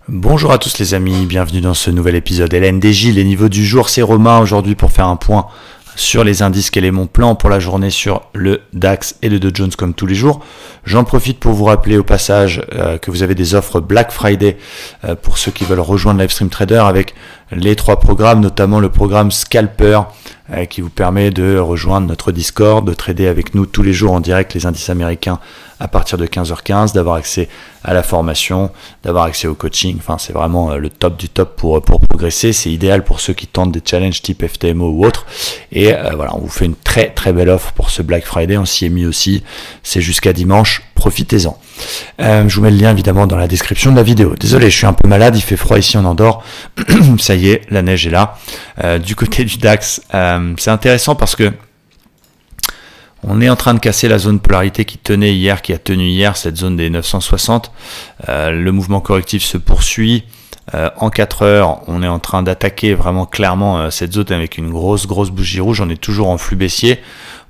Bonjour à tous les amis, bienvenue dans ce nouvel épisode LNDJ. Les niveaux du jour, c'est Romain aujourd'hui pour faire un point sur les indices. Quel est mon plan pour la journée sur le DAX et le Dow Jones comme tous les jours. J'en profite pour vous rappeler au passage que vous avez des offres Black Friday pour ceux qui veulent rejoindre Livestream Trader avec les 3 programmes, notamment le programme Scalper qui vous permet de rejoindre notre Discord, de trader avec nous tous les jours en direct les indices américains à partir de 15h15, d'avoir accès à la formation, d'avoir accès au coaching. Enfin, c'est vraiment le top du top pour progresser. C'est idéal pour ceux qui tentent des challenges type FTMO ou autre. Et voilà, on vous fait une très belle offre pour ce Black Friday. On s'y est mis aussi. C'est jusqu'à dimanche. Profitez-en. Je vous mets le lien évidemment dans la description de la vidéo. Désolé, je suis un peu malade. Il fait froid ici en Andorre. Ça y est, la neige est là. Du côté du DAX, c'est intéressant parce que on est en train de casser la zone polarité qui tenait hier, qui a tenu hier, cette zone des 960. Le mouvement correctif se poursuit. En 4 heures, on est en train d'attaquer vraiment clairement cette zone avec une grosse bougie rouge. On est toujours en flux baissier.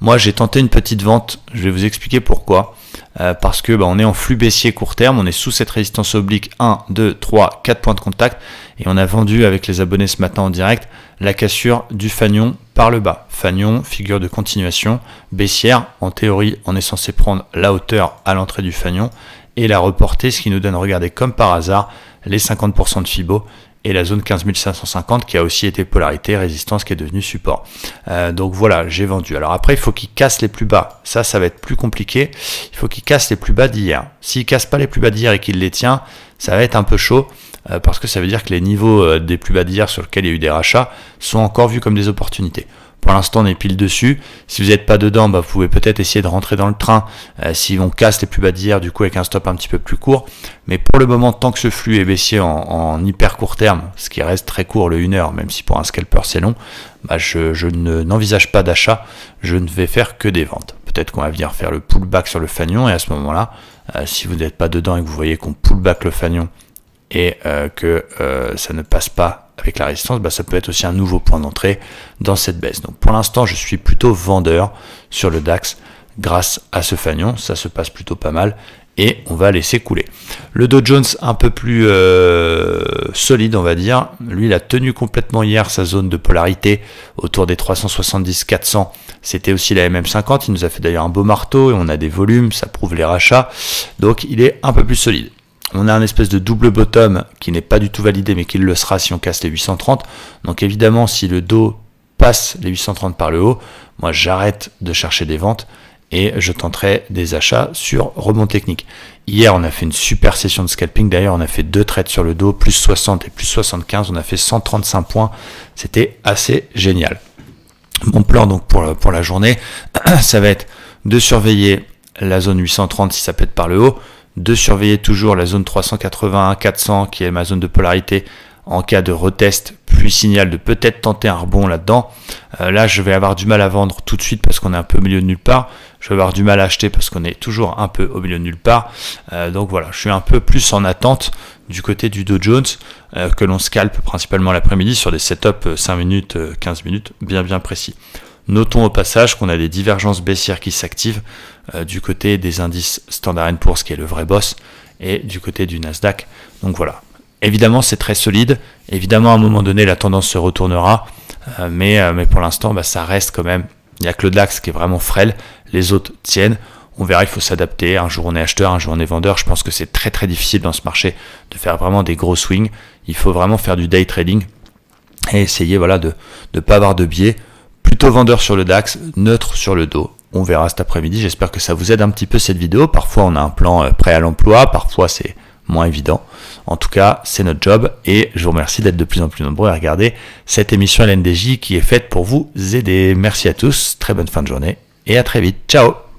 Moi, j'ai tenté une petite vente. Je vais vous expliquer pourquoi. Parce que on est en flux baissier court terme. On est sous cette résistance oblique 1, 2, 3, 4 points de contact. Et on a vendu avec les abonnés ce matin en direct la cassure du fanion par le bas. Fanion, figure de continuation baissière. En théorie, on est censé prendre la hauteur à l'entrée du fanion et la reporter, ce qui nous donne, regardez, comme par hasard, les 50% de Fibo et la zone 15 550 qui a aussi été polarité, résistance qui est devenue support. Donc voilà, j'ai vendu. Alors après, il faut qu'il casse les plus bas. Ça va être plus compliqué. Il faut qu'il casse les plus bas d'hier. S'il casse pas les plus bas d'hier et qu'il les tient, ça va être un peu chaud. Parce que ça veut dire que les niveaux des plus bas d'hier sur lesquels il y a eu des rachats sont encore vus comme des opportunités. Pour l'instant, on est pile dessus. Si vous n'êtes pas dedans, vous pouvez peut-être essayer de rentrer dans le train si on casse les plus bas d'hier, du coup avec un stop un petit peu plus court. Mais pour le moment, tant que ce flux est baissier en hyper court terme, ce qui reste très court, le 1 heure, même si pour un scalper c'est long, je n'envisage pas d'achat. Je ne vais faire que des ventes. Peut-être qu'on va venir faire le pullback sur le fanion et à ce moment-là, si vous n'êtes pas dedans et que vous voyez qu'on pullback le fanion et que ça ne passe pas avec la résistance, ça peut être aussi un nouveau point d'entrée dans cette baisse. Donc pour l'instant, je suis plutôt vendeur sur le DAX grâce à ce fanion. Ça se passe plutôt pas mal et on va laisser couler. Le Dow Jones un peu plus solide, on va dire. Lui, il a tenu complètement hier sa zone de polarité autour des 370-400. C'était aussi la MM50. Il nous a fait d'ailleurs un beau marteau et on a des volumes, ça prouve les rachats. Donc il est un peu plus solide. On a un espèce de double bottom qui n'est pas du tout validé, mais qui le sera si on casse les 830. Donc évidemment, si le Dow passe les 830 par le haut, moi j'arrête de chercher des ventes et je tenterai des achats sur rebond technique. Hier, on a fait une super session de scalping. D'ailleurs, on a fait 2 trades sur le Dow, plus 60 et plus 75. On a fait 135 points. C'était assez génial. Mon plan donc pour la journée, ça va être de surveiller la zone 830 si ça pète par le haut, de surveiller toujours la zone 381-400 qui est ma zone de polarité en cas de retest, puis signal de peut-être tenter un rebond là-dedans. Là, je vais avoir du mal à vendre tout de suite parce qu'on est un peu au milieu de nulle part. Je vais avoir du mal à acheter parce qu'on est toujours un peu au milieu de nulle part. Donc voilà, je suis un peu plus en attente du côté du Dow Jones que l'on scalpe principalement l'après-midi sur des setups 5 minutes, 15 minutes bien précis. Notons au passage qu'on a des divergences baissières qui s'activent du côté des indices Standard & Poor's qui est le vrai boss et du côté du Nasdaq. Donc voilà. Évidemment, c'est très solide. Évidemment, à un moment donné, la tendance se retournera. Mais pour l'instant, ça reste quand même. Il n'y a que le DAX qui est vraiment frêle. Les autres tiennent. On verra, il faut s'adapter. Un jour, on est acheteur, un jour, on est vendeur. Je pense que c'est très difficile dans ce marché de faire vraiment des gros swings. Il faut vraiment faire du day trading et essayer de ne pas avoir de biais. Plutôt vendeur sur le DAX, neutre sur le Dow. On verra cet après-midi. J'espère que ça vous aide un petit peu cette vidéo. Parfois, on a un plan prêt à l'emploi. Parfois, c'est moins évident. En tout cas, c'est notre job et je vous remercie d'être de plus en plus nombreux à regarder cette émission LNDJ qui est faite pour vous aider. Merci à tous, très bonne fin de journée et à très vite. Ciao!